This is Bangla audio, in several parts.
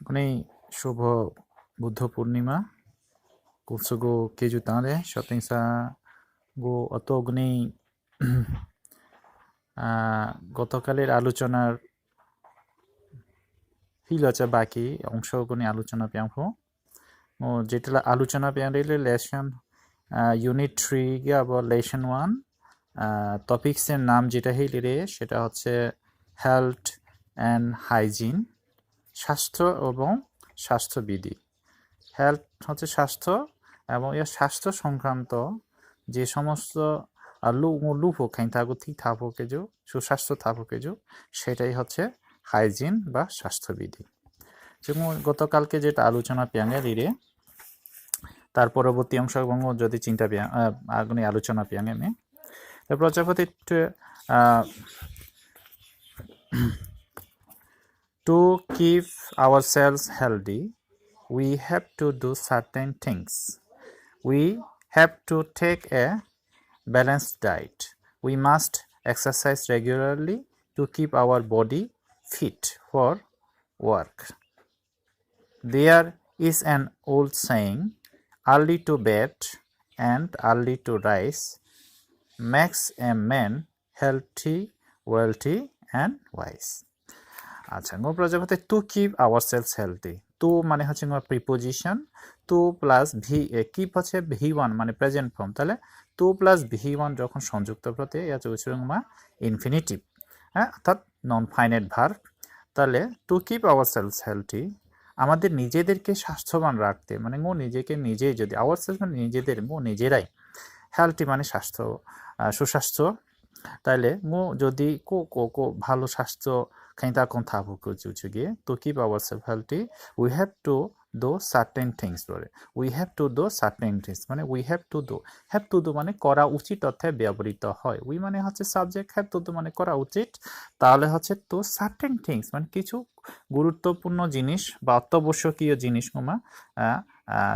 Kuni Shubho Buddha Purnima Kutsugo Keju Tare Shotingsa Go Otogni গতকালের আলোচনার ফিল আছে বাকি অংশগুনি আলোচনা পেয়াংফো ও যেটা আলোচনা পেয়াংলে লেসন ইউনিট 3 গে আবার লেসন 1 টপিকসের নাম যেটা হইলে সেটা হচ্ছে হেলথ অ্যান্ড হাইজিন স্বাস্থ্য এবং স্বাস্থ্যবিধি হেলথ হচ্ছে স্বাস্থ্য এবং এর স্বাস্থ্য সংক্রান্ত যে সমস্ত লুফো খাইন থাকো ঠিক থাকো কেজো সুস্বাস্থ্য থাকো কেজো সেটাই হচ্ছে হাইজিন বা স্বাস্থ্যবিধি যেমন গতকালকে যেটা আলোচনা পেয়াঙ্গে দিরে তার পরবর্তী অংশ এবং যদি চিন্তা আগুনি আলোচনা পেয়াঙ্গে মে প্রজাপতি to keep ourselves healthy we have to do certain things. We have to take a balanced diet. We must exercise regularly to keep our body fit for work. There is an old saying, early to bed and early to rise makes a man healthy, wealthy and wise. আচ্ছা গো প্রজাপতি to keep ourselves healthy two মানে হচ্ছে preposition two plus V keep হচ্ছে ভি1 মানে প্রেজেন্ট ফর্ম তাহলে টু প্লাস ভি1 যখন সংযুক্ত প্রত্যয় এটা হচ্ছে ইনফিনিটিভ হ্যাঁ অর্থাৎ নন ফাইনাইট ভার্ব তাহলে টু কিপ আওয়ারসেলস হেলদি আমাদের নিজেদেরকে স্বাস্থ্যবান রাখতে মানে নিজেকে নিজেই যদি আওয়ারসেলস মানে নিজেদের নিজেরাই হেলদি মানে স্বাস্থ্য সুস্বাস্থ্য তাহলে যদি ভালো স্বাস্থ্য খাইতা কোন থাকো কুচুগে to keep ourselves healthy we have to do certain things বলে we have to do certain things মানে we have to do মানে করা উচিত অর্থে ব্যবহৃত হয় we মানে হচ্ছে সাবজেক্ট have to do মানে করা উচিত তাহলে হচ্ছে to certain things মানে কিছু গুরুত্বপূর্ণ জিনিস বা অত্যাবশ্যকীয় জিনিস গুমা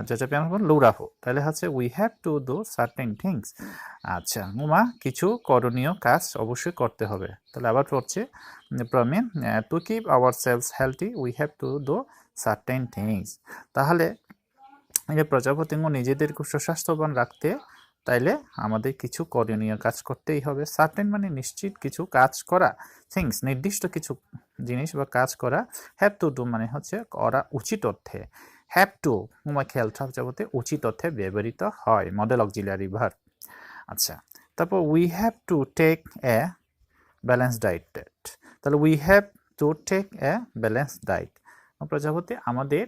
যেটা আমরা লৌরাফো তাহলে হচ্ছে we have to do certain things আচ্ছা গুমা কিছু করণীয় কাজ অবশ্যই করতে হবে তাহলে আবার পড়ছে প্রমেন to keep ourselves healthy we have to do certain things তাহলে এই প্রজাপতি নিজেদেরকে সুস্বাস্থ্যবান রাখতে তাইলে আমাদের কিছু করণীয় কাজ করতেই হবে সার্টেন মানে নিশ্চিত কিছু কাজ করা থিংস নির্দিষ্ট কিছু জিনিস বা কাজ করা হ্যাভ টু ডু মানে হচ্ছে করা উচিত অর্থে হ্যাভ টু খেয়াল প্রজাপতি উচিত অর্থে ব্যবহৃত হয় মডেল অক্সিলারি ভার্ব আচ্ছা তারপর we have to take a balance diet তাহলে we have to take a balance diet প্রজাপতি আমাদের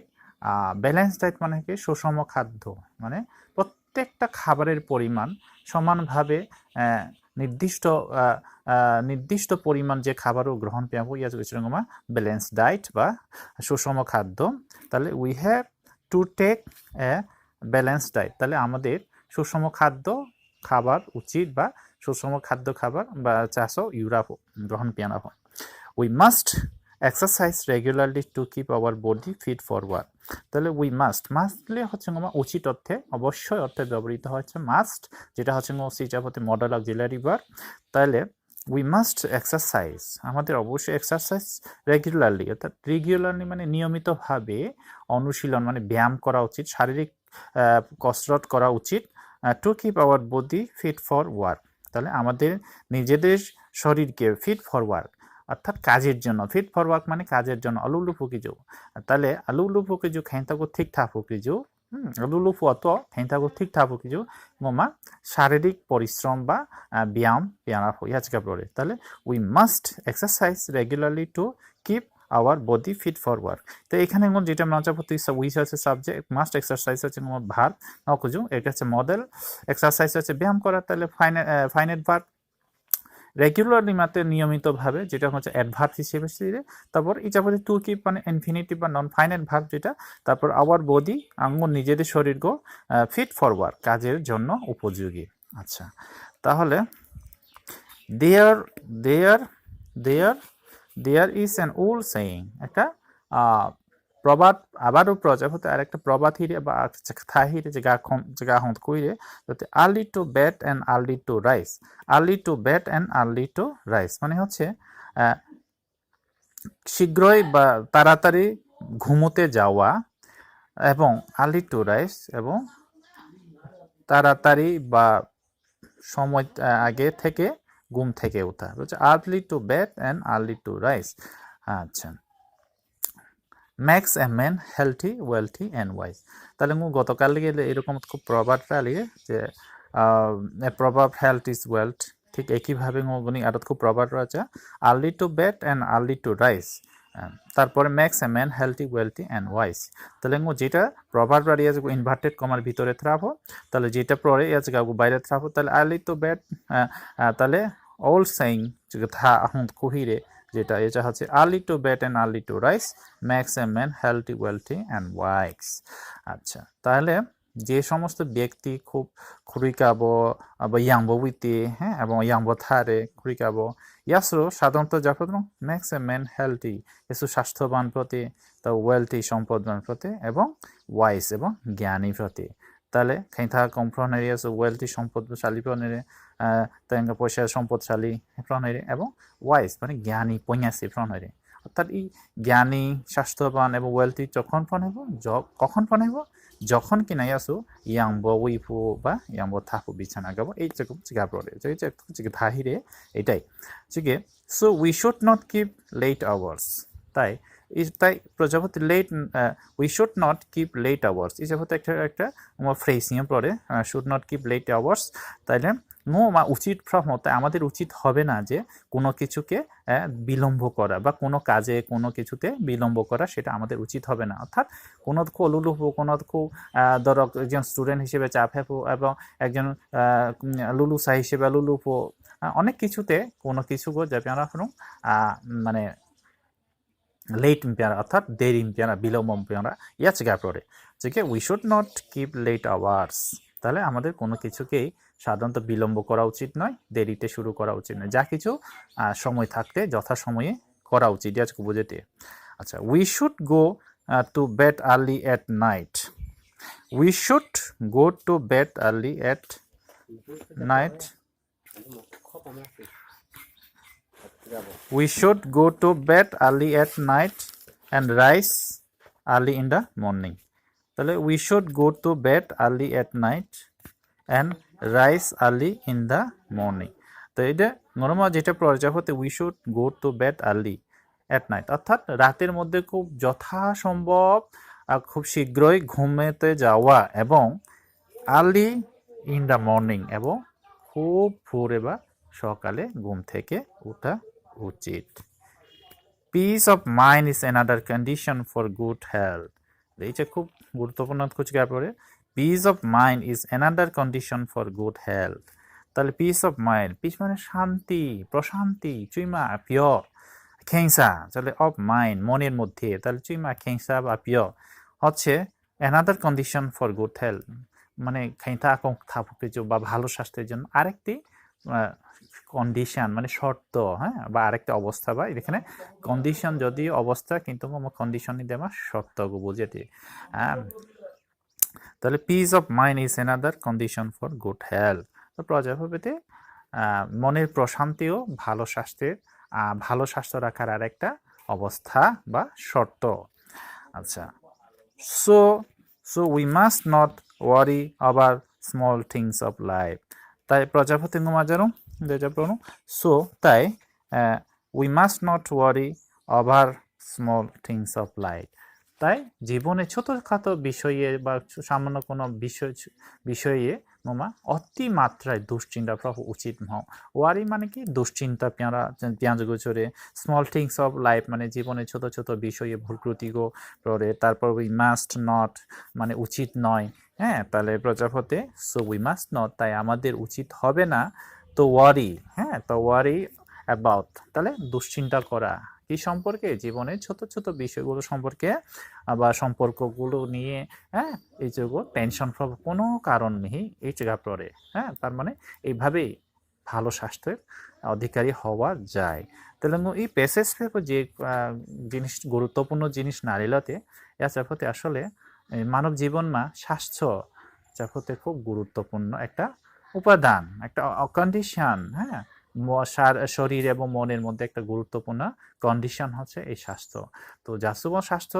ব্যালেন্স ডায়েট মানে কি সুষম খাদ্য মানে প্রত্যেকটা খাবারের পরিমাণ সমানভাবে নির্দিষ্ট পরিমাণ যে খাবারও গ্রহণ পেয়াবো ইয়াজমা ব্যালেন্স ডায়েট বা সুষম খাদ্য তাহলে we have to take a balance diet তাহলে আমাদের সুষম খাদ্য খাবার উচিত বা সুষম খাদ্য খাবার বা চাষও ইউরাফো গ্রহণ পেয়ানাফো we must exercise regularly to keep our body fit for work তাহলে we mustলে হচ্ছে উচিত অর্থে অবশ্যই অর্থে ব্যবহৃত হচ্ছে মাস্ট যেটা হচ্ছে সিটাপতি মডেল অক্সিলারি ভার্ব তাহলে we must exercise আমাদের অবশ্যই এক্সারসাইজ রেগুলারলি অর্থাৎ রেগুলারলি মানে নিয়মিতভাবে অনুশীলন মানে ব্যায়াম করা উচিত শারীরিক কসরত করা উচিত to keep our body fit for work তাহলে আমাদের নিজেদের শরীরকে ফিট ফর ওয়ার্ক অর্থাৎ কাজের জন্য ফিট ফর ওয়ার্ক মানে কাজের জন্য আলুলু ফুকিজু তাহলে আলুলু ফুকিজু খাইতাগো ঠিক থা ফুকিজু আলুলু ফুয়াতো খাইতাগো ঠিক থা ফুকিজু মোমা শারীরিক পরিশ্রম বা ব্যায়াম পেয়ারা ইয়াজকা পড়ে তাহলে we must exercise regularly to keep our body fit for work তো এখানে যেটা মজাপতি উইস আছে সাবজেক্ট মাস্ট এক্সারসাইজ হচ্ছে ভার্ব নকুজু এটা হচ্ছে মডেল এক্সারসাইজ হচ্ছে ব্যায়াম করা তাহলে ফাইনাইট ভার্ব রেগুলারলি মাত্র নিয়মিতভাবে যেটা হচ্ছে অ্যাডভার্ব হিসেবে তারপর ইজাপতি টু কিপ মানে ইনফিনিটিভ বা নন ফাইনাইট ভার্ব যেটা তারপর আওয়ার বডি আঙ্গুর নিজেদের শরীরকে ফিট ফর ওয়ার্ক কাজের জন্য উপযোগী আচ্ছা তাহলে there is an old saying একটা প্রবাদ আবারও প্রজাপতি আর একটা প্রবাদ হিরে বা থাহিরে জায়গা হত কইরে যাতে early to bed and early two rice early to bed and early two rice মানে হচ্ছে শীঘ্রই বা তাড়াতাড়ি ঘুমোতে যাওয়া এবং আর্লি টু রাইজ এবং তাড়াতাড়ি বা সময় আগে থেকে ঘুম থেকে ওঠা হচ্ছে early to bed and early to rise. আচ্ছা, makes a man healthy wealthy and wise. তাহলে গতকাল গেলে এরকম খুব প্রবাদটা লিয়ে যে প্রভাব হেলথ ইজ ওয়েলথ, ঠিক একইভাবে গুণী আরো খুব প্রবাদ রয়েছে early to bed and early to rise, তারপরে makes a man healthy wealthy and wise. তাহলে যেটা প্রভাব রাড়িয়ে যাবো ইনভার্টেড কমার ভিতরে থাকবো, তাহলে যেটা পরে ইয়াজ গাবো বাইরে থাকবো, তাহলে আর্লি টু বেড, তাহলে ওল্ড সেইং থা এখন কুহিরে যেটা এটা হচ্ছে early to bed and early to rise, max a man healthy wealthy and wise. আচ্ছা, তাহলে যে সমস্ত ব্যক্তি খুব খুরিকাবো বা ইয়াংবো উইতে, হ্যাঁ, এবং ইয়াংবো থারে খুরিকাবো ইয়াসরো সাধারণত যাপন ম্যাক্স এ ম্যান হেলথি এসু স্বাস্থ্যবান প্রতি, তা ওয়েলথি সম্পদবান প্রতি এবং ওয়াইজ এবং জ্ঞানী প্রতি। তাহলে খাইথা কম ফ্রনেরে এসু ওয়েলথি সম্পদশালী ফ্রনেরে, তাঙ্গা পয়সা সম্পদশালী ফ্রনেরে এবং ওয়াইজ মানে জ্ঞানী পঞ্যাসী ফ্রনেরে। অর্থাৎ এই জ্ঞানী স্বাস্থ্যবান এবং ওয়েলথি যখন ফনাইব কখন ফনাইব যখন কিনা ইয়াসু ইয়াংবো উইফু বা ইয়াংবো থাকু বিছানা গাবো এই রকম গাবরে ধাহিরে এটাই ঠিক। So we should not keep late hours, তাই প্রজাপতি late we should not keep late hours এই যাবত একটা ফ্রেসিং পরে should not keep late hours. তাইলে উচিত মতে আমাদের উচিত হবে না যে কোনো কিছুকে বিলম্ব করা বা কোনো কাজে কোনো কিছুতে বিলম্ব করা, সেটা আমাদের উচিত হবে না। অর্থাৎ কোনো লুলুফু কোনো ধরো একজন স্টুডেন্ট হিসেবে চাপ হেপু এবং একজন লুলুসা হিসেবে লুলুফু অনেক কিছুতে কোনো কিছু যাবে আমরা মানে লেট পেয়ারা অর্থাৎ দেরি পেয়ারা বিলম্ব পেয়ারা ইয়া চিকা পড়ে যে we should not keep late hours. তাহলে আমাদের কোনো কিছুকেই সাধারণত বিলম্ব করা উচিত নয়, দেরিতে শুরু করা উচিত নয়, যা কিছু সময় থাকতে যথাসময়ে করা উচিত আজকে বুঝেতে। আচ্ছা, we should go to bed early at night, we should go to bed early at night, we should go to bed early at night and rise early in the morning. তাহলে we should go to bed early at night and rise early in the morning. তো এটা নরমাল যেটা প্রজাপতি we should go to bed early at night অর্থাৎ রাতের মধ্যে খুব যথাসম্ভব খুব শীঘ্রই ঘুমাতে যাওয়া এবং আর্লি ইন দ্য মর্নিং এবং খুব ভোরে বা সকালে ঘুম থেকে ওঠা উচিত। Piece of mind is another condition for good health, এইটা খুব গুরুত্বপূর্ণ খুঁজে পড়ে। Piece of mind is another condition for good health. তাহলে পিস অফ মাইন্ড, পিস মানে শান্তি প্রশান্তি, চুইমা পিওর খেংসা, তাহলে অফ মাইন্ড মনের মধ্যে, তাহলে চুইমা খেংসা বা পিওর হচ্ছে another condition for good health মানে খাইথা থাকুকে বা ভালো স্বাস্থ্যের জন্য আরেকটি কন্ডিশন মানে শর্ত, হ্যাঁ, বা আরেকটা অবস্থা, বা এখানে কন্ডিশন যদিও অবস্থা কিন্তু কন্ডিশনই দেওয়া শর্ত বুঝেতে। তাহলে piece of mind is another condition for good health. তো প্রজাপতিতে মনের প্রশান্তিও ভালো স্বাস্থ্য রাখার আরেকটা অবস্থা বা শর্ত। আচ্ছা, so we must not worry over small things of life. তাই প্রজাপতি মাজারো সো তাই we must not worry over small things of life. তাই জীবনে ছোটখাটো বিষয়ে বা সামান্য কোনো বিষয়ে অতিমাত্রায় দুশ্চিন্তা প্রভাব উচিত নয়। ওয়ারি মানে কি দুশ্চিন্তা পেঁয়াজ গোচরে, স্মল থিংস অফ লাইফ মানে জীবনে ছোট ছোট বিষয়ে ভুলক্রুতি করে, তারপর উই মাস্ট নট মানে উচিত নয়, হ্যাঁ, তাহলে প্রজাপতি সো উই মাস্ট নট তাই আমাদের উচিত হবে না তো ওয়ারি, হ্যাঁ, তো ওয়ারি অ্যাবাউট তাহলে দুশ্চিন্তা করা কি সম্পর্কে জীবনের ছোট ছোট বিষয়গুলো সম্পর্কে বা সম্পর্কগুলো নিয়ে, হ্যাঁ, এই যে টেনশন কোনো কারণ নেই এই জায়গা পরে, হ্যাঁ, তার মানে এইভাবেই ভালো স্বাস্থ্যের অধিকারী হওয়া যায়। তাহলে এই প্যাসেজ পেপার যে জিনিস গুরুত্বপূর্ণ জিনিস নারীলতে এর প্রতি আসলে মানব জীবন স্বাস্থ্য প্রতি খুব গুরুত্বপূর্ণ একটা উপাদান, একটা কন্ডিশন, হ্যাঁ, শরীর এবং মনের মধ্যে একটা গুরুত্বপূর্ণ কন্ডিশন হচ্ছে এই স্বাস্থ্য তো যাসু স্বাস্থ্য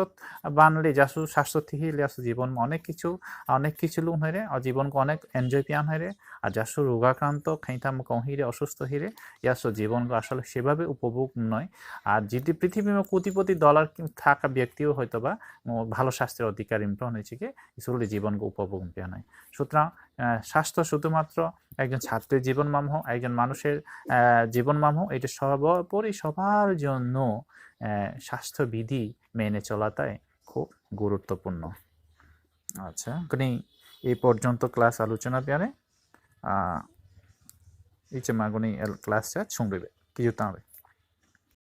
বানলে যাসু স্বাস্থ্য থেকে যাসু জীবন অনেক কিছু লুন হইরে আর জীবনকে অনেক এনজয় পিয়ান হইরে আর যাসু রোগাক্রান্ত খাইতাম কহিরে অসুস্থ হিরে ইয়াসু জীবনকে আসলে সেভাবে উপভোগ নয় আর যদি পৃথিবীতে কোটিপতি ডলার থাকা ব্যক্তিও হয়তো বা ভালো স্বাস্থ্যের অধিকারী হয়েছে কি আসলে জীবনকে উপভোগ পেয়ে নয় সুতরাং স্বাস্থ্য শুধুমাত্র একজন ছাত্রের জীবন মাম হোক একজন মানুষের জীবন মাম হোক এটা সর্বোপরি সবার জন্য স্বাস্থ্যবিধি মেনে চলাটাই খুব গুরুত্বপূর্ণ আচ্ছা এই পর্যন্ত ক্লাস আলোচনা পেয়ারে এই যে মাগুনি ক্লাস চা ছুঁড়বে কিছু তাঁবে